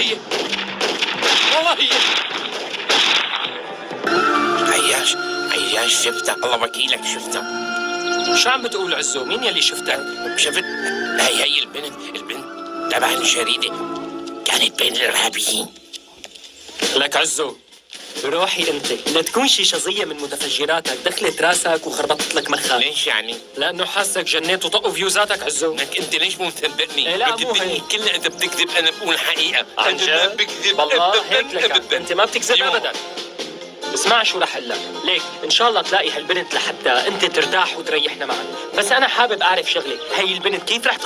هي والله هي. عياش شفتها، الله وكيلك شفتها. شو عم بتقول عزو؟ مين يلي شفتك؟ شفت هي البنت تبع الجريدة كانت بين الإرهابيين. لك عزو، روحي انت، لا تكون شي شظية من متفجراتك دخلت راسك وخربطت لك مخك. ليش يعني؟ لأنه حاسك جنيت وطقوا فيوزاتك عزو. لك انت ليش مو مصدقني؟ إيه لا، انت مو الدنيا هيك. كلها انت بتكذب، انا بقول حقيقة. عن انا ما جد؟ بكذب والله هيك ابدا لك ابدا. انت ما بتكذب أيوة. ابدا. اسمع شو رح اقول لك، ليك ان شاء الله تلاقي هالبنت لحتى انت ترتاح وتريحنا معك، بس انا حابب اعرف شغله، هي البنت كيف رح